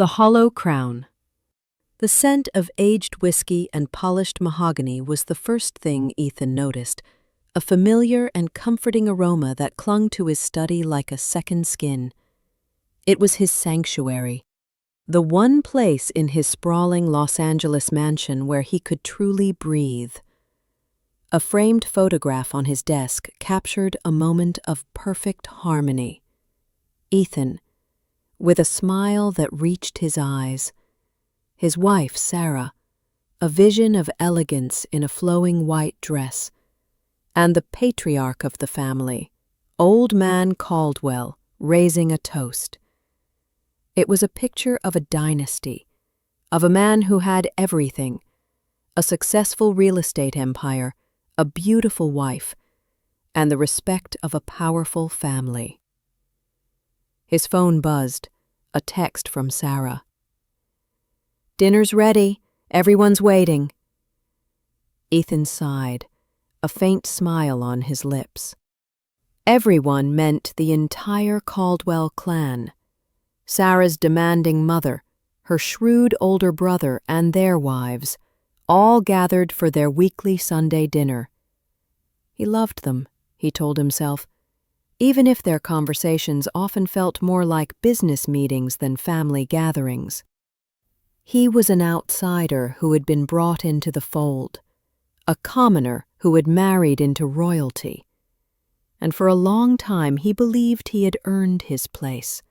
The Hollow Crown. The scent of aged whiskey and polished mahogany was the first thing Ethan noticed, a familiar and comforting aroma that clung to his study like a second skin. It was his sanctuary, the one place in his sprawling Los Angeles mansion where he could truly breathe. A framed photograph on his desk captured a moment of perfect harmony. Ethan, with a smile that reached his eyes, his wife, Sarah, a vision of elegance in a flowing white dress, and the patriarch of the family, Old Man Caldwell, raising a toast. It was a picture of a dynasty, of a man who had everything, a successful real estate empire, a beautiful wife, and the respect of a powerful family. His phone buzzed, a text from Sarah. "Dinner's ready. Everyone's waiting." Ethan sighed, a faint smile on his lips. Everyone meant the entire Caldwell clan. Sarah's demanding mother, her shrewd older brother, and their wives, all gathered for their weekly Sunday dinner. He loved them, he told himself, even if their conversations often felt more like business meetings than family gatherings. He was an outsider who had been brought into the fold, a commoner who had married into royalty, and for a long time he believed he had earned his place.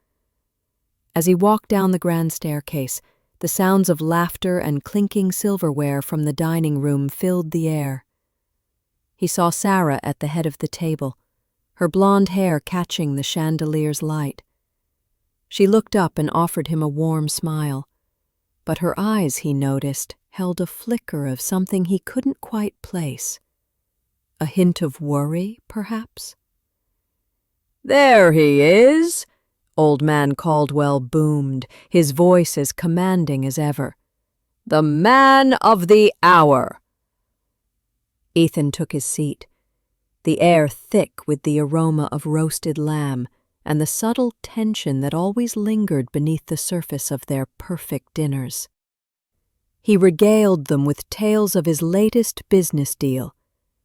As he walked down the grand staircase, the sounds of laughter and clinking silverware from the dining room filled the air. He saw Sarah at the head of the table, her blonde hair catching the chandelier's light. She looked up and offered him a warm smile, but her eyes, he noticed, held a flicker of something he couldn't quite place. A hint of worry, perhaps? "There he is!" Old Man Caldwell boomed, his voice as commanding as ever. "The man of the hour!" Ethan took his seat, the air thick with the aroma of roasted lamb and the subtle tension that always lingered beneath the surface of their perfect dinners. He regaled them with tales of his latest business deal,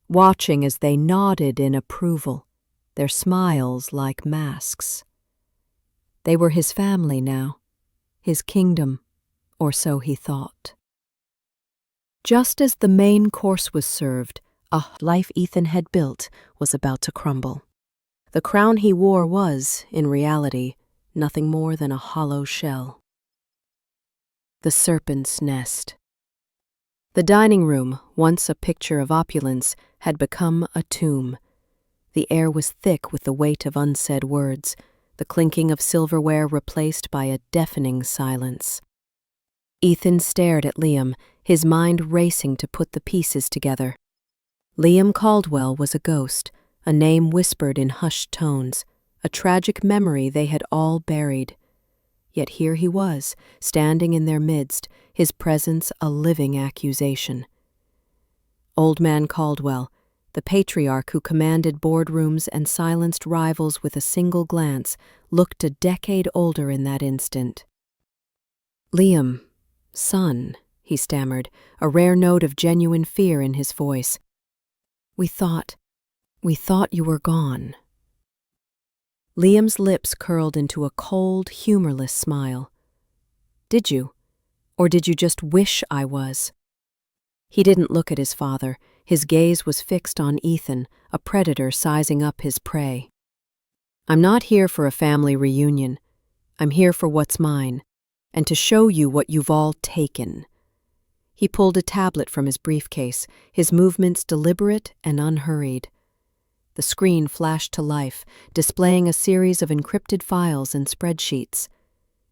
watching as they nodded in approval, their smiles like masks. They were his family now, his kingdom, or so he thought. Just as the main course was served, a life Ethan had built was about to crumble. The crown he wore was, in reality, nothing more than a hollow shell. The serpent's nest. The dining room, once a picture of opulence, had become a tomb. The air was thick with the weight of unsaid words, the clinking of silverware replaced by a deafening silence. Ethan stared at Liam, his mind racing to put the pieces together. Liam Caldwell was a ghost, a name whispered in hushed tones, a tragic memory they had all buried. Yet here he was, standing in their midst, his presence a living accusation. Old Man Caldwell, the patriarch who commanded boardrooms and silenced rivals with a single glance, looked a decade older in that instant. "Liam, son," he stammered, a rare note of genuine fear in his voice. We thought you were gone." Liam's lips curled into a cold, humorless smile. "Did you? Or did you just wish I was?" He didn't look at his father. His gaze was fixed on Ethan, a predator sizing up his prey. "I'm not here for a family reunion. I'm here for what's mine, and to show you what you've all taken." He pulled a tablet from his briefcase, his movements deliberate and unhurried. The screen flashed to life, displaying a series of encrypted files and spreadsheets.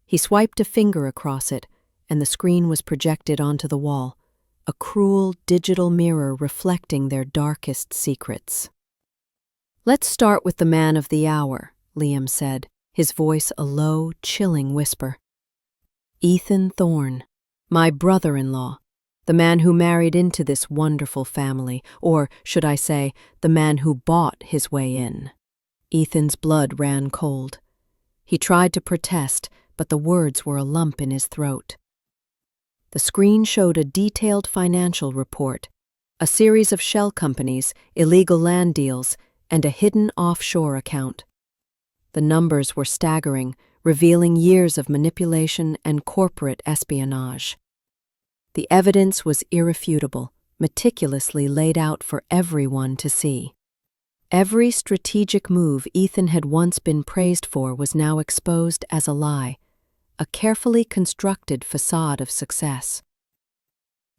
He swiped a finger across it, and the screen was projected onto the wall, a cruel digital mirror reflecting their darkest secrets. "Let's start with the man of the hour," Liam said, his voice a low, chilling whisper. "Ethan Thorne, my brother-in-law, the man who married into this wonderful family, or, should I say, the man who bought his way in." Ethan's blood ran cold. He tried to protest, but the words were a lump in his throat. The screen showed a detailed financial report, a series of shell companies, illegal land deals, and a hidden offshore account. The numbers were staggering, revealing years of manipulation and corporate espionage. The evidence was irrefutable, meticulously laid out for everyone to see. Every strategic move Ethan had once been praised for was now exposed as a lie, a carefully constructed facade of success.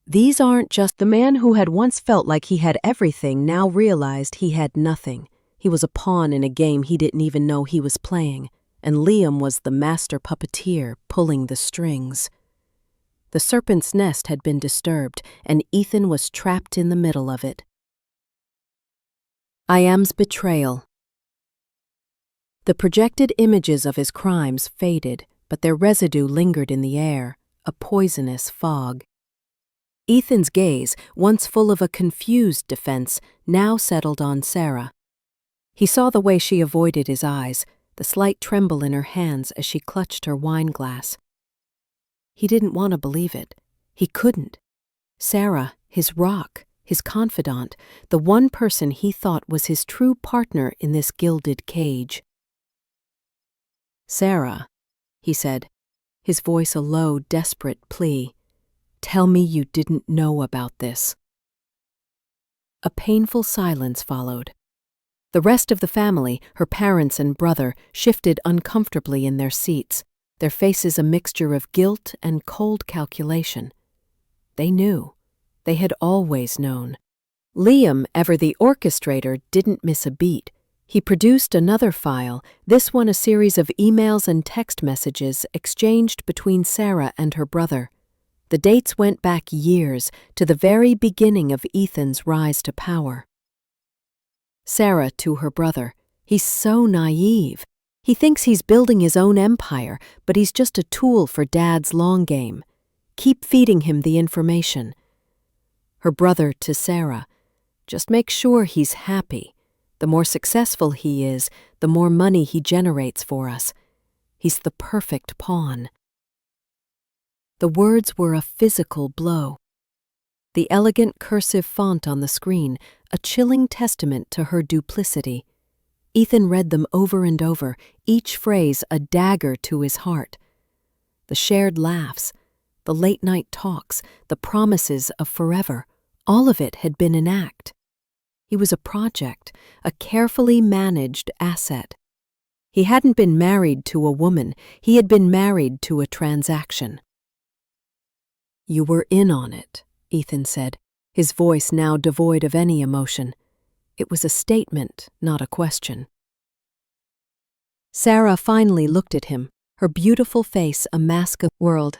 These aren't just the man who had once felt like he had everything, now realized he had nothing. He was a pawn in a game he didn't even know he was playing, and Liam was the master puppeteer pulling the strings. The serpent's nest had been disturbed, and Ethan was trapped in the middle of it. Iam's betrayal. The projected images of his crimes faded, but their residue lingered in the air, a poisonous fog. Ethan's gaze, once full of a confused defense, now settled on Sarah. He saw the way she avoided his eyes, the slight tremble in her hands as she clutched her wine glass. He didn't want to believe it. He couldn't. Sarah, his rock, his confidant, the one person he thought was his true partner in this gilded cage. "Sarah," he said, his voice a low, desperate plea, "tell me you didn't know about this." A painful silence followed. The rest of the family, her parents and brother, shifted uncomfortably in their seats, their faces a mixture of guilt and cold calculation. They knew. They had always known. Liam, ever the orchestrator, didn't miss a beat. He produced another file, this one a series of emails and text messages exchanged between Sarah and her brother. The dates went back years, to the very beginning of Ethan's rise to power. Sarah to her brother, "He's so naive. He thinks he's building his own empire, but he's just a tool for Dad's long game. Keep feeding him the information." Her brother to Sarah, "Just make sure he's happy. The more successful he is, the more money he generates for us. He's the perfect pawn." The words were a physical blow. The elegant cursive font on the screen, a chilling testament to her duplicity. Ethan read them over and over, each phrase a dagger to his heart. The shared laughs, the late-night talks, the promises of forever, all of it had been an act. He was a project, a carefully managed asset. He hadn't been married to a woman, he had been married to a transaction. "You were in on it," Ethan said, his voice now devoid of any emotion. It was a statement, not a question. Sarah finally looked at him, her beautiful face a mask of world.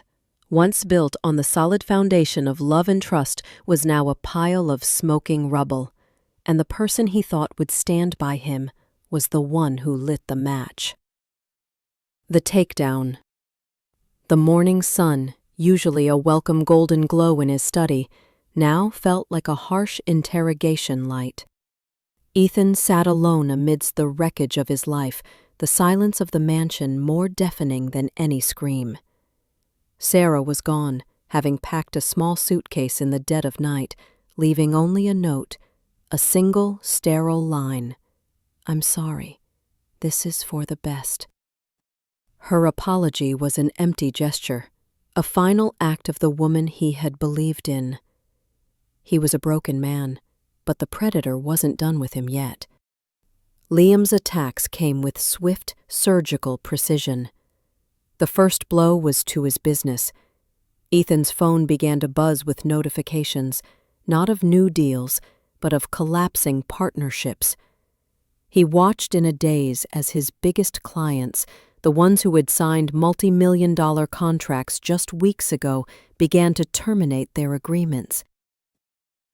Once built on the solid foundation of love and trust was now a pile of smoking rubble, and the person he thought would stand by him was the one who lit the match. The takedown. The morning sun, usually a welcome golden glow in his study, now felt like a harsh interrogation light. Ethan sat alone amidst the wreckage of his life, the silence of the mansion more deafening than any scream. Sarah was gone, having packed a small suitcase in the dead of night, leaving only a note, a single sterile line. "I'm sorry. This is for the best." Her apology was an empty gesture, a final act of the woman he had believed in. He was a broken man, but the predator wasn't done with him yet. Liam's attacks came with swift, surgical precision. The first blow was to his business. Ethan's phone began to buzz with notifications, not of new deals, but of collapsing partnerships. He watched in a daze as his biggest clients, the ones who had signed multi-million-dollar contracts just weeks ago, began to terminate their agreements.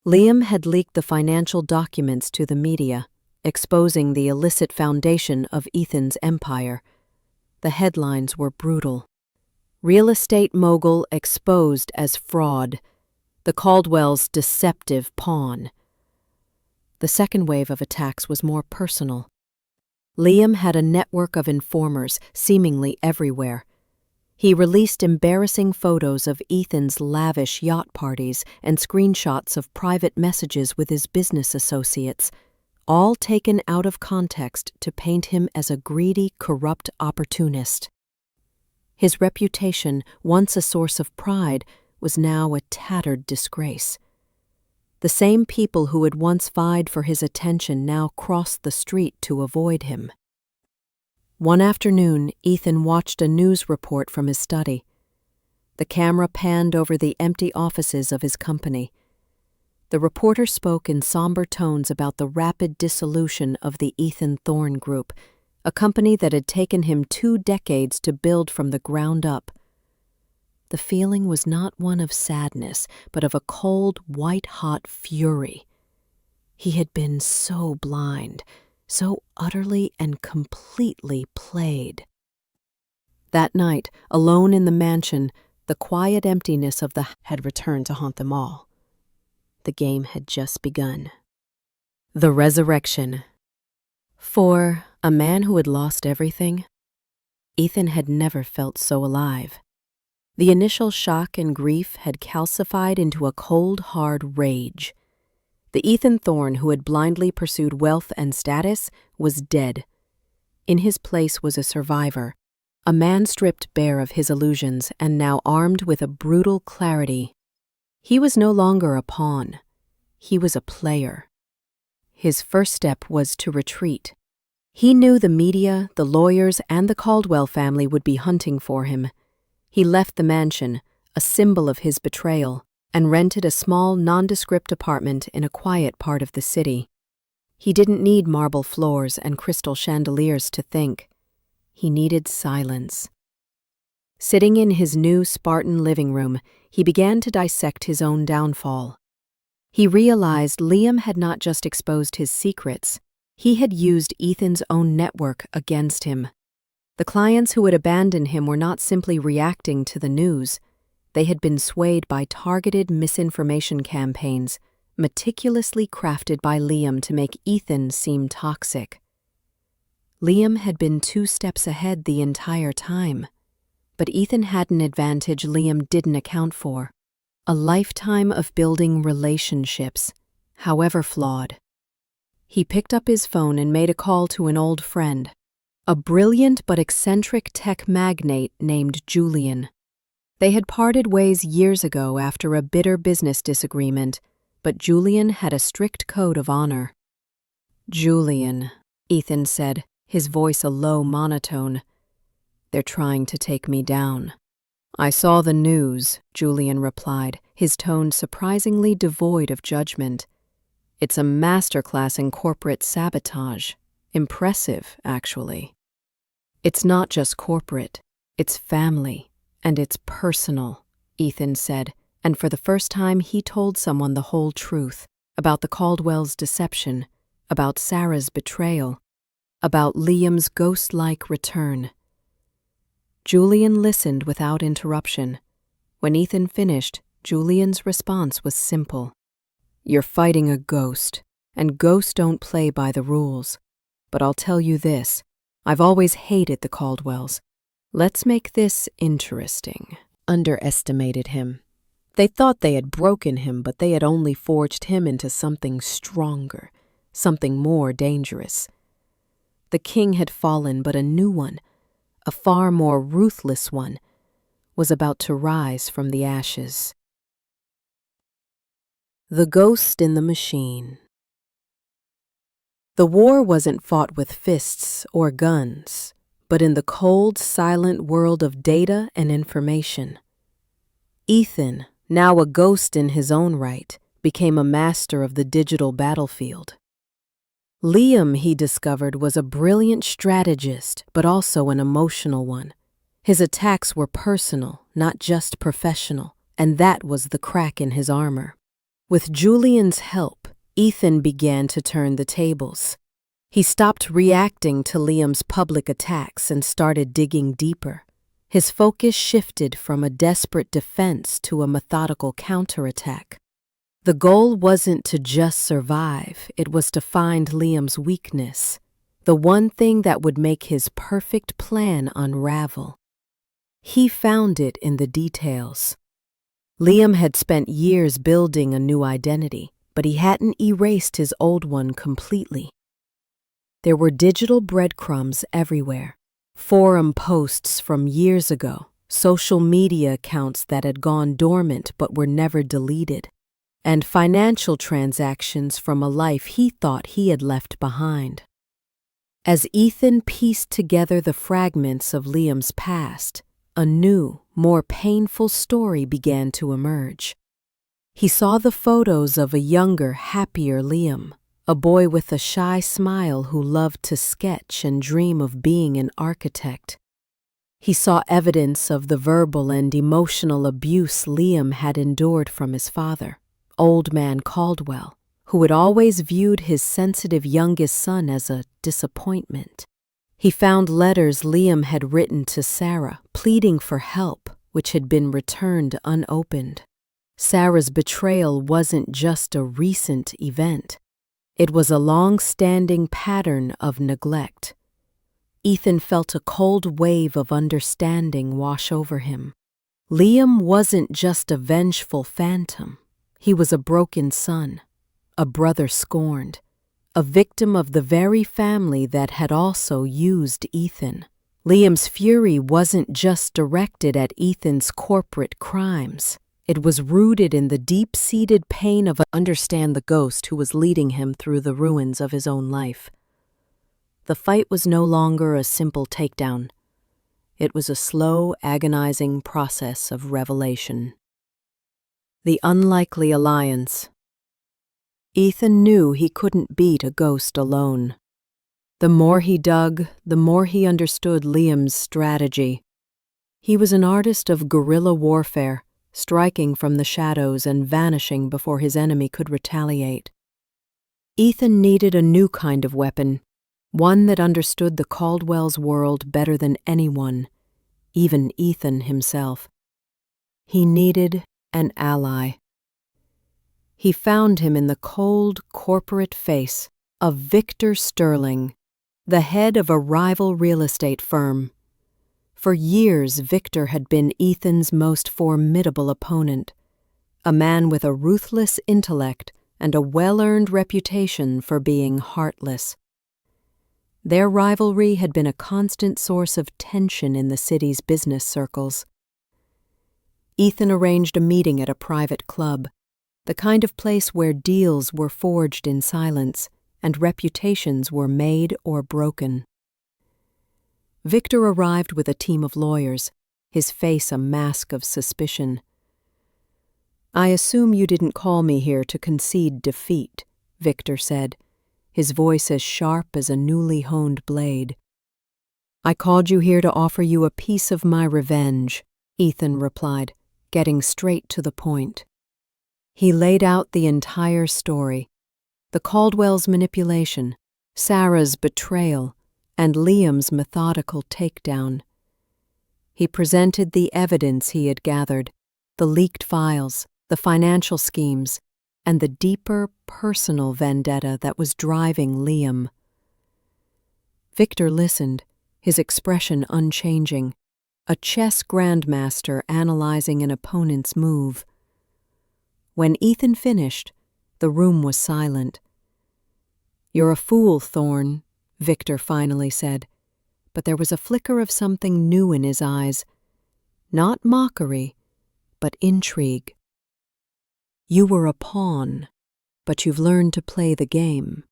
Liam had leaked the financial documents to the media, exposing the illicit foundation of Ethan's empire. The headlines were brutal. "Real estate mogul exposed as fraud. The Caldwell's deceptive pawn." The second wave of attacks was more personal. Liam had a network of informers, seemingly everywhere. He released embarrassing photos of Ethan's lavish yacht parties and screenshots of private messages with his business associates, all taken out of context to paint him as a greedy, corrupt opportunist. His reputation, once a source of pride, was now a tattered disgrace. The same people who had once vied for his attention now crossed the street to avoid him. One afternoon, Ethan watched a news report from his study. The camera panned over the empty offices of his company. The reporter spoke in somber tones about the rapid dissolution of the Ethan Thorne Group, a company that had taken him 2 decades to build from the ground up. The feeling was not one of sadness, but of a cold, white-hot fury. He had been so blind, so utterly and completely played. That night, alone in the mansion, the quiet emptiness of the had returned to haunt them all. The game had just begun. The resurrection. For a man who had lost everything, Ethan had never felt so alive. The initial shock and grief had calcified into a cold, hard rage. The Ethan Thorne who had blindly pursued wealth and status was dead. In his place was a survivor, a man stripped bare of his illusions and now armed with a brutal clarity. He was no longer a pawn. He was a player. His first step was to retreat. He knew the media, the lawyers, and the Caldwell family would be hunting for him. He left the mansion, a symbol of his betrayal, and rented a small, nondescript apartment in a quiet part of the city. He didn't need marble floors and crystal chandeliers to think. He needed silence. Sitting in his new Spartan living room, he began to dissect his own downfall. He realized Liam had not just exposed his secrets, he had used Ethan's own network against him. The clients who had abandoned him were not simply reacting to the news. They had been swayed by targeted misinformation campaigns, meticulously crafted by Liam to make Ethan seem toxic. Liam had been 2 steps ahead the entire time. But Ethan had an advantage Liam didn't account for: a lifetime of building relationships, however flawed. He picked up his phone and made a call to an old friend, a brilliant but eccentric tech magnate named Julian. They had parted ways years ago after a bitter business disagreement, but Julian had a strict code of honor. "Julian," Ethan said, his voice a low monotone. "They're trying to take me down." "I saw the news," Julian replied, his tone surprisingly devoid of judgment. "It's a masterclass in corporate sabotage. Impressive, actually." "It's not just corporate. It's family, and it's personal," Ethan said, and for the first time he told someone the whole truth about the Caldwell's deception, about Sarah's betrayal, about Liam's ghost-like return. Julian listened without interruption. When Ethan finished, Julian's response was simple. "You're fighting a ghost, and ghosts don't play by the rules. But I'll tell you this, I've always hated the Caldwells. Let's make this interesting." Underestimated him. They thought they had broken him, but they had only forged him into something stronger, something more dangerous. The king had fallen, but a new one, a far more ruthless one, was about to rise from the ashes. The ghost in the machine. The war wasn't fought with fists or guns, but in the cold, silent world of data and information. Ethan, now a ghost in his own right, became a master of the digital battlefield. Liam, he discovered, was a brilliant strategist, but also an emotional one. His attacks were personal, not just professional, and that was the crack in his armor. With Julian's help, Ethan began to turn the tables. He stopped reacting to Liam's public attacks and started digging deeper. His focus shifted from a desperate defense to a methodical counterattack. The goal wasn't to just survive, it was to find Liam's weakness, the one thing that would make his perfect plan unravel. He found it in the details. Liam had spent years building a new identity, but he hadn't erased his old one completely. There were digital breadcrumbs everywhere, forum posts from years ago, social media accounts that had gone dormant but were never deleted, and financial transactions from a life he thought he had left behind. As Ethan pieced together the fragments of Liam's past, a new, more painful story began to emerge. He saw the photos of a younger, happier Liam, a boy with a shy smile who loved to sketch and dream of being an architect. He saw evidence of the verbal and emotional abuse Liam had endured from his father, Old Man Caldwell, who had always viewed his sensitive youngest son as a disappointment. He found letters Liam had written to Sarah, pleading for help, which had been returned unopened. Sarah's betrayal wasn't just a recent event. It was a long-standing pattern of neglect. Ethan felt a cold wave of understanding wash over him. Liam wasn't just a vengeful phantom. He was a broken son, a brother scorned, a victim of the very family that had also used Ethan. Liam's fury wasn't just directed at Ethan's corporate crimes. It was rooted in the deep-seated pain of understand the ghost who was leading him through the ruins of his own life. The fight was no longer a simple takedown. It was a slow, agonizing process of revelation. The unlikely alliance. Ethan knew he couldn't beat a ghost alone. The more he dug, the more he understood Liam's strategy. He was an artist of guerrilla warfare, striking from the shadows and vanishing before his enemy could retaliate. Ethan needed a new kind of weapon, one that understood the Caldwell's world better than anyone, even Ethan himself. He needed an ally. He found him in the cold, corporate face of Victor Sterling, the head of a rival real estate firm. For years, Victor had been Ethan's most formidable opponent, a man with a ruthless intellect and a well-earned reputation for being heartless. Their rivalry had been a constant source of tension in the city's business circles. Ethan arranged a meeting at a private club, the kind of place where deals were forged in silence and reputations were made or broken. Victor arrived with a team of lawyers, his face a mask of suspicion. "I assume you didn't call me here to concede defeat," Victor said, his voice as sharp as a newly honed blade. "I called you here to offer you a piece of my revenge," Ethan replied, getting straight to the point. He laid out the entire story, the Caldwell's manipulation, Sarah's betrayal, and Liam's methodical takedown. He presented the evidence he had gathered, the leaked files, the financial schemes, and the deeper personal vendetta that was driving Liam. Victor listened, his expression unchanging, a chess grandmaster analyzing an opponent's move. When Ethan finished, the room was silent. "You're a fool, Thorne," Victor finally said, but there was a flicker of something new in his eyes. Not mockery, but intrigue. "You were a pawn, but you've learned to play the game."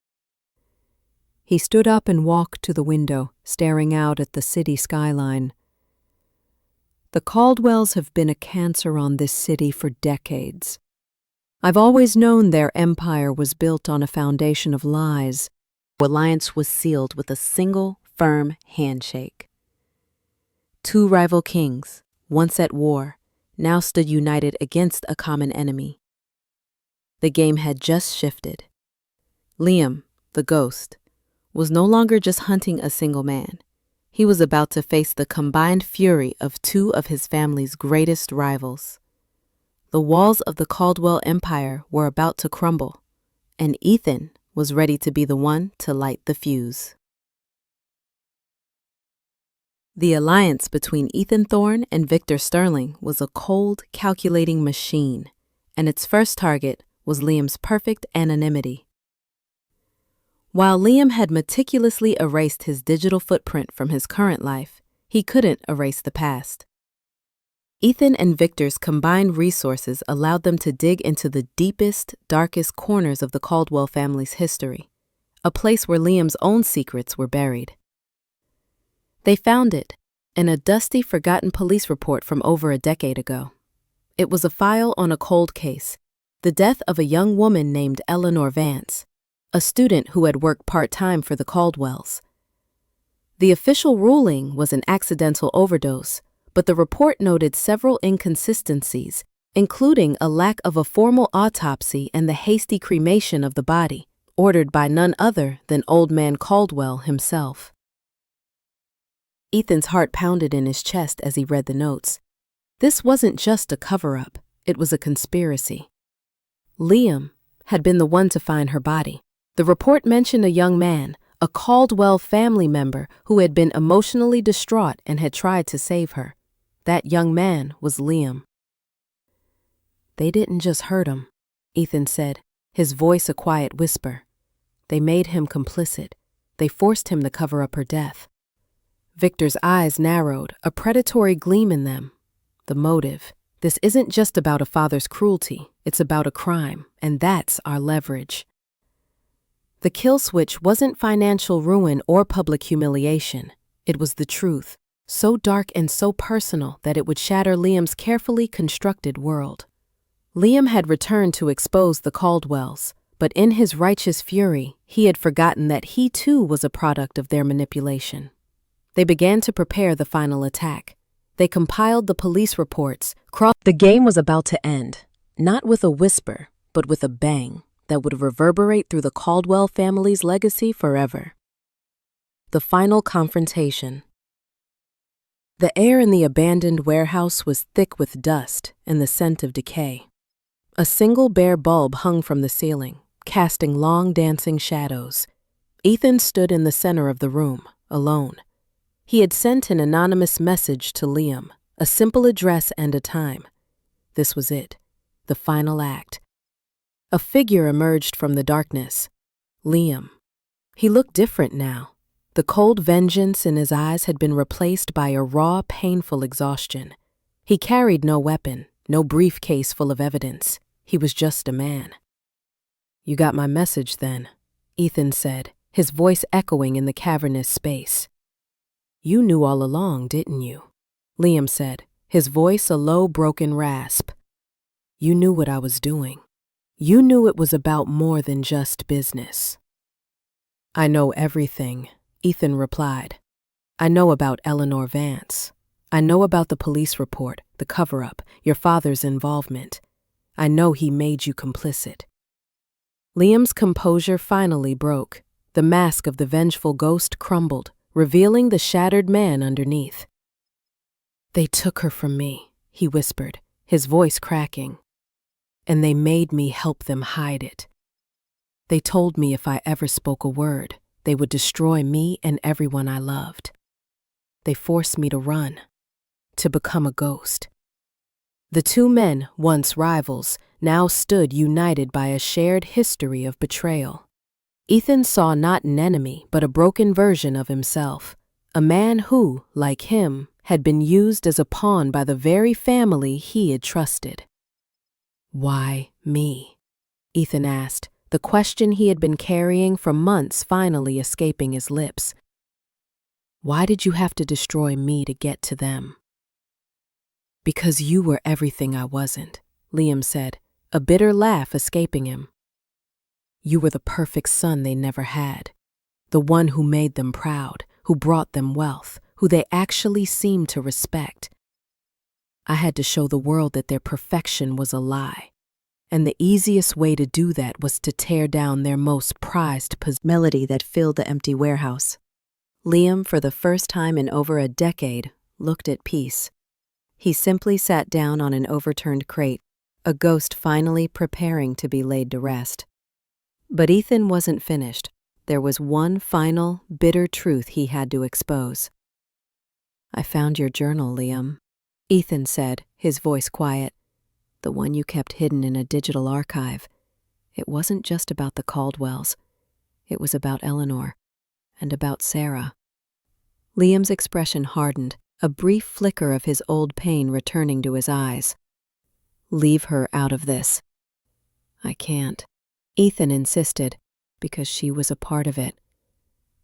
He stood up and walked to the window, staring out at the city skyline. "The Caldwells have been a cancer on this city for decades. I've always known their empire was built on a foundation of lies. The alliance was sealed with a single, firm handshake. Two rival kings, once at war, now stood united against a common enemy. The game had just shifted. Liam, the ghost, was no longer just hunting a single man. He was about to face the combined fury of two of his family's greatest rivals. The walls of the Caldwell Empire were about to crumble, and Ethan was ready to be the one to light the fuse. The alliance between Ethan Thorne and Victor Sterling was a cold, calculating machine, and its first target was Liam's perfect anonymity. While Liam had meticulously erased his digital footprint from his current life, he couldn't erase the past. Ethan and Victor's combined resources allowed them to dig into the deepest, darkest corners of the Caldwell family's history, a place where Liam's own secrets were buried. They found it in a dusty, forgotten police report from over a decade ago. It was a file on a cold case, the death of a young woman named Eleanor Vance, a student who had worked part-time for the Caldwells. The official ruling was an accidental overdose, but the report noted several inconsistencies, including a lack of a formal autopsy and the hasty cremation of the body, ordered by none other than Old Man Caldwell himself. Ethan's heart pounded in his chest as he read the notes. This wasn't just a cover-up, it was a conspiracy. Liam had been the one to find her body. The report mentioned a young man, a Caldwell family member who had been emotionally distraught and had tried to save her. That young man was Liam. They didn't just hurt him, Ethan said, his voice a quiet whisper. They made him complicit. They forced him to cover up her death. Victor's eyes narrowed, a predatory gleam in them. The motive. This isn't just about a father's cruelty, it's about a crime, and that's our leverage. The kill switch wasn't financial ruin or public humiliation. It was the truth, so dark and so personal that it would shatter Liam's carefully constructed world. Liam had returned to expose the Caldwells, but in his righteous fury, he had forgotten that he too was a product of their manipulation. They began to prepare the final attack. They compiled the police reports. The game was about to end, not with a whisper, but with a bang that would reverberate through the Caldwell family's legacy forever. The final confrontation. The air in the abandoned warehouse was thick with dust and the scent of decay. A single bare bulb hung from the ceiling, casting long dancing shadows. Ethan stood in the center of the room, alone. He had sent an anonymous message to Liam, a simple address and a time. This was it, the final act. A figure emerged from the darkness. Liam. He looked different now. The cold vengeance in his eyes had been replaced by a raw, painful exhaustion. He carried no weapon, no briefcase full of evidence. He was just a man. "You got my message then," Ethan said, his voice echoing in the cavernous space. "You knew all along, didn't you?" Liam said, his voice a low, broken rasp. "You knew what I was doing. You knew it was about more than just business." "I know everything," Ethan replied. "I know about Eleanor Vance. I know about the police report, the cover-up, your father's involvement. I know he made you complicit." Liam's composure finally broke. The mask of the vengeful ghost crumbled, revealing the shattered man underneath. "They took her from me," he whispered, his voice cracking. "And they made me help them hide it. They told me if I ever spoke a word, they would destroy me and everyone I loved. They forced me to run, to become a ghost." The two men, once rivals, now stood united by a shared history of betrayal. Ethan saw not an enemy, but a broken version of himself, a man who, like him, had been used as a pawn by the very family he had trusted. "Why me?" Ethan asked, the question he had been carrying for months finally escaping his lips. "Why did you have to destroy me to get to them?" "Because you were everything I wasn't," Liam said, a bitter laugh escaping him. "You were the perfect son they never had, the one who made them proud, who brought them wealth, who they actually seemed to respect. I had to show the world that their perfection was a lie. And the easiest way to do that was to tear down their most prized melody that filled the empty warehouse." Liam, for the first time in over a decade, looked at peace. He simply sat down on an overturned crate, a ghost finally preparing to be laid to rest. But Ethan wasn't finished. There was one final, bitter truth he had to expose. "I found your journal, Liam," Ethan said, his voice quiet. "The one you kept hidden in a digital archive. It wasn't just about the Caldwells. It was about Eleanor, and about Sarah." Liam's expression hardened, a brief flicker of his old pain returning to his eyes. "Leave her out of this." "I can't," Ethan insisted, "because she was a part of it.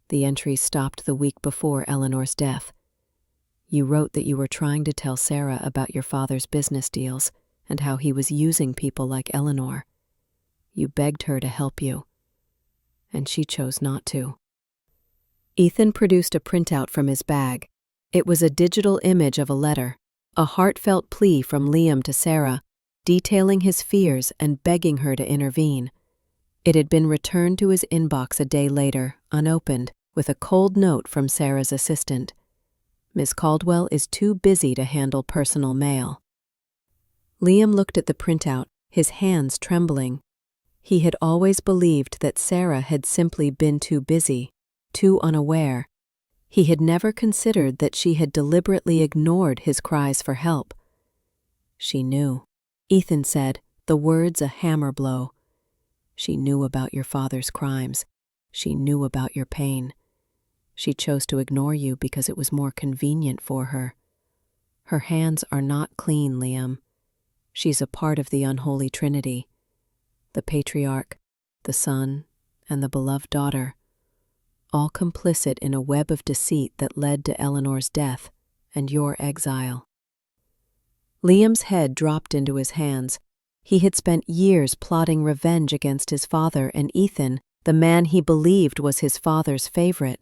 The entries stopped the week before Eleanor's death. You wrote that you were trying to tell Sarah about your father's business deals and how he was using people like Eleanor. You begged her to help you, and she chose not to." Ethan produced a printout from his bag. It was a digital image of a letter, a heartfelt plea from Liam to Sarah, detailing his fears and begging her to intervene. It had been returned to his inbox a day later, unopened, with a cold note from Sarah's assistant. "Miss Caldwell is too busy to handle personal mail." Liam looked at the printout, his hands trembling. He had always believed that Sarah had simply been too busy, too unaware. He had never considered that she had deliberately ignored his cries for help. "She knew," Ethan said, the words a hammer blow. "She knew about your father's crimes. She knew about your pain. She chose to ignore you because it was more convenient for her. Her hands are not clean, Liam. She's a part of the unholy trinity. The patriarch, the son, and the beloved daughter, all complicit in a web of deceit that led to Eleanor's death and your exile." Liam's head dropped into his hands. He had spent years plotting revenge against his father and Ethan, the man he believed was his father's favorite,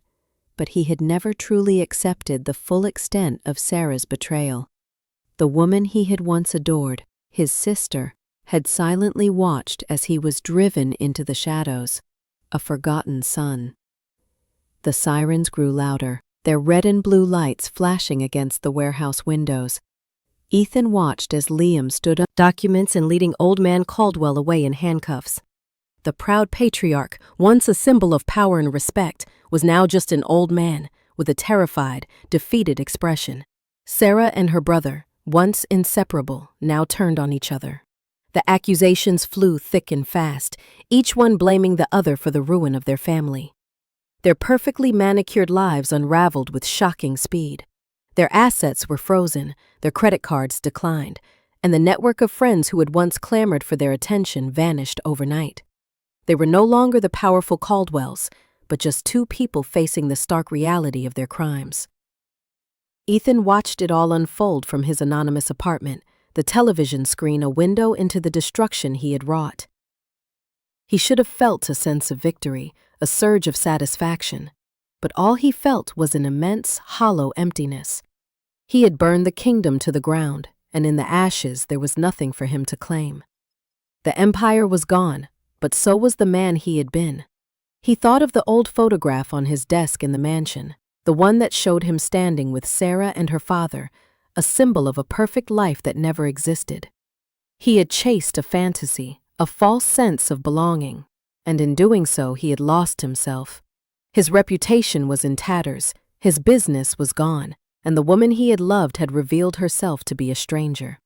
but he had never truly accepted the full extent of Sarah's betrayal. The woman he had once adored, his sister, had silently watched as he was driven into the shadows, a forgotten son. The sirens grew louder, their red and blue lights flashing against the warehouse windows. Ethan watched as Liam stood up documents and leading old man Caldwell away in handcuffs. The proud patriarch, once a symbol of power and respect, was now just an old man with a terrified, defeated expression. Sarah and her brother, once inseparable, now turned on each other. The accusations flew thick and fast, each one blaming the other for the ruin of their family. Their perfectly manicured lives unraveled with shocking speed. Their assets were frozen, their credit cards declined, and the network of friends who had once clamored for their attention vanished overnight. They were no longer the powerful Caldwells, but just two people facing the stark reality of their crimes. Ethan watched it all unfold from his anonymous apartment, the television screen a window into the destruction he had wrought. He should have felt a sense of victory, a surge of satisfaction, but all he felt was an immense, hollow emptiness. He had burned the kingdom to the ground, and in the ashes there was nothing for him to claim. The empire was gone, but so was the man he had been. He thought of the old photograph on his desk in the mansion, the one that showed him standing with Sarah and her father, a symbol of a perfect life that never existed. He had chased a fantasy, a false sense of belonging, and in doing so he had lost himself. His reputation was in tatters, his business was gone, and the woman he had loved had revealed herself to be a stranger.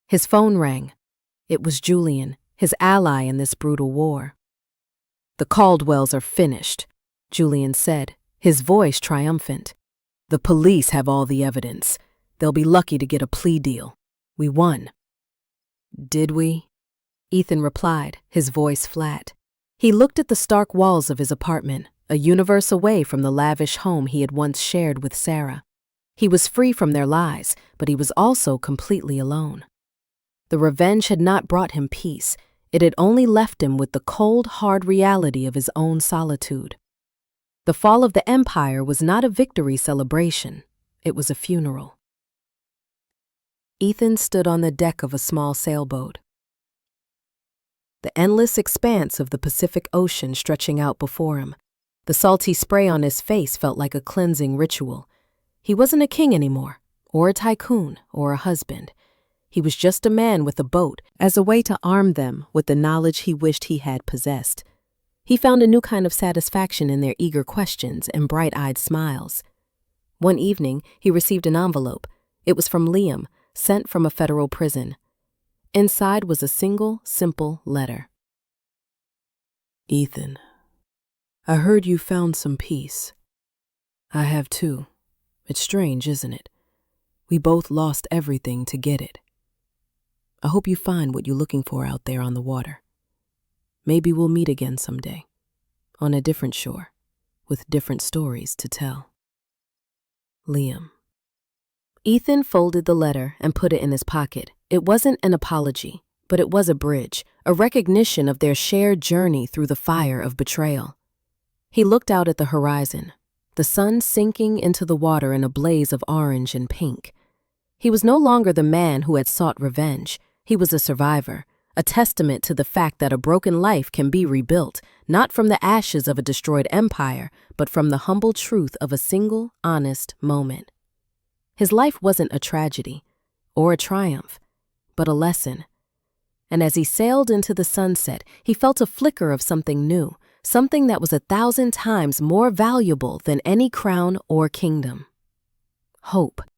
His phone rang. It was Julian, his ally in this brutal war. "The Caldwells are finished," Julian said, his voice triumphant. "The police have all the evidence. They'll be lucky to get a plea deal. We won." "Did we?" Ethan replied, his voice flat. He looked at the stark walls of his apartment, a universe away from the lavish home he had once shared with Sarah. He was free from their lies, but he was also completely alone. The revenge had not brought him peace. It had only left him with the cold, hard reality of his own solitude. The fall of the empire was not a victory celebration. It was a funeral. Ethan stood on the deck of a small sailboat. The endless expanse of the Pacific Ocean stretching out before him. The salty spray on his face felt like a cleansing ritual. He wasn't a king anymore, or a tycoon, or a husband. He was just a man with a boat, as a way to arm them with the knowledge he wished he had possessed. He found a new kind of satisfaction in their eager questions and bright-eyed smiles. One evening, he received an envelope. It was from Liam, sent from a federal prison. Inside was a single, simple letter. Ethan, I heard you found some peace. I have too. It's strange, isn't it? We both lost everything to get it. I hope you find what you're looking for out there on the water. Maybe we'll meet again someday, on a different shore, with different stories to tell. Liam. Ethan folded the letter and put it in his pocket. It wasn't an apology, but it was a bridge, a recognition of their shared journey through the fire of betrayal. He looked out at the horizon, the sun sinking into the water in a blaze of orange and pink. He was no longer the man who had sought revenge. He was a survivor, a testament to the fact that a broken life can be rebuilt, not from the ashes of a destroyed empire, but from the humble truth of a single, honest moment. His life wasn't a tragedy or a triumph, but a lesson. And as he sailed into the sunset, he felt a flicker of something new, something that was 1,000 times more valuable than any crown or kingdom. Hope.